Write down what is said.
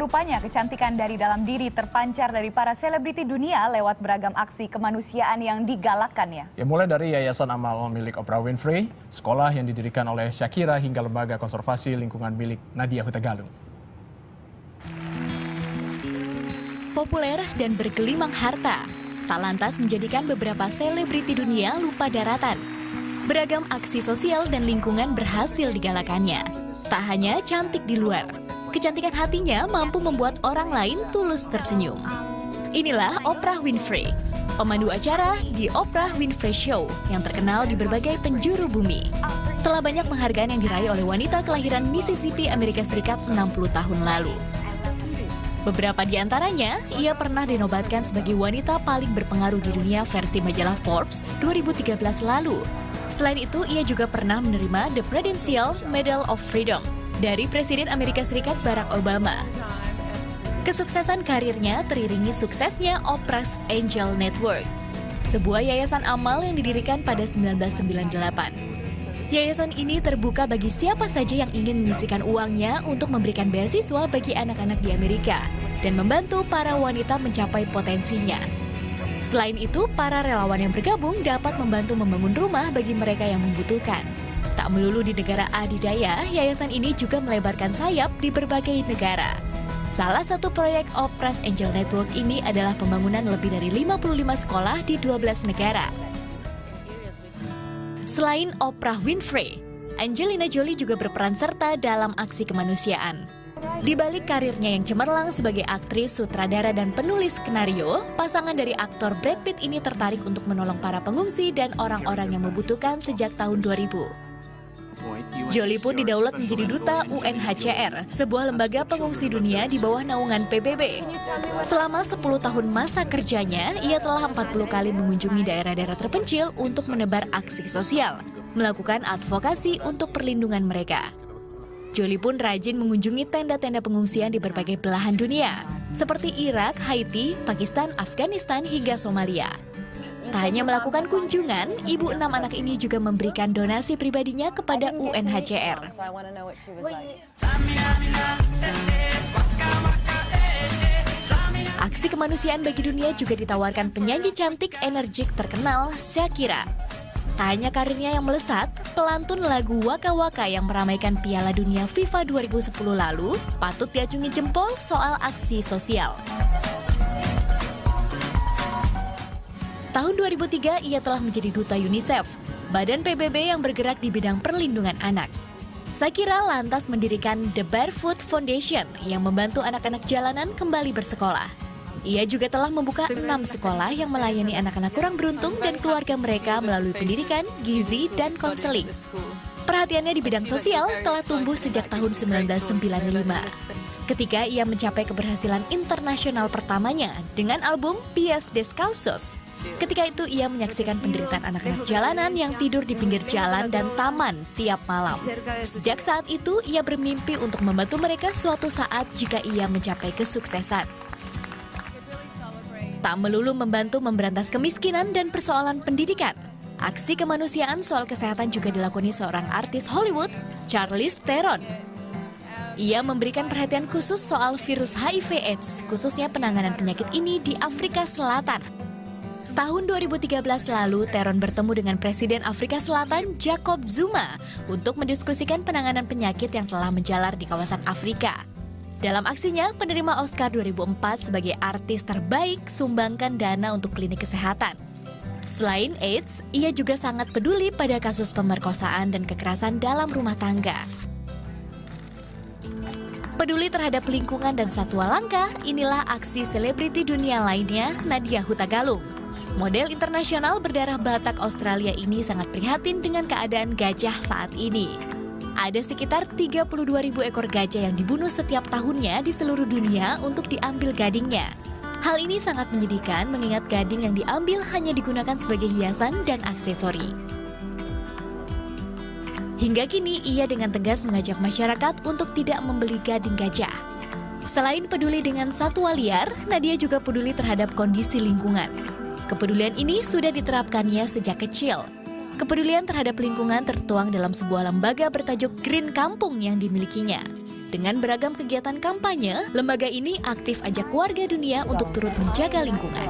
Rupanya kecantikan dari dalam diri terpancar dari para selebriti dunia lewat beragam aksi kemanusiaan yang digalakkannya. Ya, mulai dari Yayasan Amal milik Oprah Winfrey, sekolah yang didirikan oleh Shakira hingga lembaga konservasi lingkungan milik Nadia Hutagalung. Populer dan bergelimang harta, tak lantas menjadikan beberapa selebriti dunia lupa daratan. Beragam aksi sosial dan lingkungan berhasil digalakannya. Tak hanya cantik di luar, kecantikan hatinya mampu membuat orang lain tulus tersenyum. Inilah Oprah Winfrey, pemandu acara di Oprah Winfrey Show yang terkenal di berbagai penjuru bumi. Telah banyak penghargaan yang diraih oleh wanita kelahiran Mississippi, Amerika Serikat 60 tahun lalu. Beberapa di antaranya, ia pernah dinobatkan sebagai wanita paling berpengaruh di dunia versi majalah Forbes 2013 lalu. Selain itu, ia juga pernah menerima The Presidential Medal of Freedom dari Presiden Amerika Serikat Barack Obama. Kesuksesan karirnya teriringi suksesnya Oprah's Angel Network, sebuah yayasan amal yang didirikan pada 1998. Yayasan ini terbuka bagi siapa saja yang ingin menyisihkan uangnya untuk memberikan beasiswa bagi anak-anak di Amerika dan membantu para wanita mencapai potensinya. Selain itu, para relawan yang bergabung dapat membantu membangun rumah bagi mereka yang membutuhkan. Tak melulu di negara adidaya, yayasan ini juga melebarkan sayap di berbagai negara. Salah satu proyek Oprah's Angel Network ini adalah pembangunan lebih dari 55 sekolah di 12 negara. Selain Oprah Winfrey, Angelina Jolie juga berperan serta dalam aksi kemanusiaan. Di balik karirnya yang cemerlang sebagai aktris, sutradara, dan penulis skenario, pasangan dari aktor Brad Pitt ini tertarik untuk menolong para pengungsi dan orang-orang yang membutuhkan sejak tahun 2000. Jolie pun didaulat menjadi duta UNHCR, sebuah lembaga pengungsi dunia di bawah naungan PBB. Selama 10 tahun masa kerjanya, ia telah 40 kali mengunjungi daerah-daerah terpencil untuk menebar aksi sosial, melakukan advokasi untuk perlindungan mereka. Jolie pun rajin mengunjungi tenda-tenda pengungsian di berbagai belahan dunia, seperti Irak, Haiti, Pakistan, Afghanistan, hingga Somalia. Tak hanya melakukan kunjungan, ibu 6 anak ini juga memberikan donasi pribadinya kepada UNHCR. Aksi kemanusiaan bagi dunia juga ditawarkan penyanyi cantik energik terkenal Shakira. Tak hanya karirnya yang melesat, pelantun lagu Waka Waka yang meramaikan Piala Dunia FIFA 2010 lalu patut diacungi jempol soal aksi sosial. Tahun 2003 ia telah menjadi duta UNICEF, badan PBB yang bergerak di bidang perlindungan anak. Shakira lantas mendirikan The Barefoot Foundation yang membantu anak-anak jalanan kembali bersekolah. Ia juga telah membuka 6 sekolah yang melayani anak-anak kurang beruntung dan keluarga mereka melalui pendidikan, gizi, dan konseling. Perhatiannya di bidang sosial telah tumbuh sejak tahun 1995. Ketika ia mencapai keberhasilan internasional pertamanya dengan album Pies Descalzos. Ketika itu ia menyaksikan penderitaan anak-anak jalanan yang tidur di pinggir jalan dan taman tiap malam. Sejak saat itu ia bermimpi untuk membantu mereka suatu saat jika ia mencapai kesuksesan. Tak melulu membantu memberantas kemiskinan dan persoalan pendidikan. Aksi kemanusiaan soal kesehatan juga dilakoni seorang artis Hollywood, Charlize Theron. Ia memberikan perhatian khusus soal virus HIV/AIDS, khususnya penanganan penyakit ini di Afrika Selatan. Tahun 2013 lalu, Theron bertemu dengan Presiden Afrika Selatan Jacob Zuma untuk mendiskusikan penanganan penyakit yang telah menjalar di kawasan Afrika. Dalam aksinya, penerima Oscar 2004 sebagai artis terbaik sumbangkan dana untuk klinik kesehatan. Selain AIDS, ia juga sangat peduli pada kasus pemerkosaan dan kekerasan dalam rumah tangga. Peduli terhadap lingkungan dan satwa langka, inilah aksi selebriti dunia lainnya, Nadia Hutagalung. Model internasional berdarah Batak Australia ini sangat prihatin dengan keadaan gajah saat ini. Ada sekitar 32.000 ekor gajah yang dibunuh setiap tahunnya di seluruh dunia untuk diambil gadingnya. Hal ini sangat menyedihkan mengingat gading yang diambil hanya digunakan sebagai hiasan dan aksesori. Hingga kini ia dengan tegas mengajak masyarakat untuk tidak membeli gading gajah. Selain peduli dengan satwa liar, Nadia juga peduli terhadap kondisi lingkungan. Kepedulian ini sudah diterapkannya sejak kecil. Kepedulian terhadap lingkungan tertuang dalam sebuah lembaga bertajuk Green Kampung yang dimilikinya. Dengan beragam kegiatan kampanye, lembaga ini aktif ajak warga dunia untuk turut menjaga lingkungan.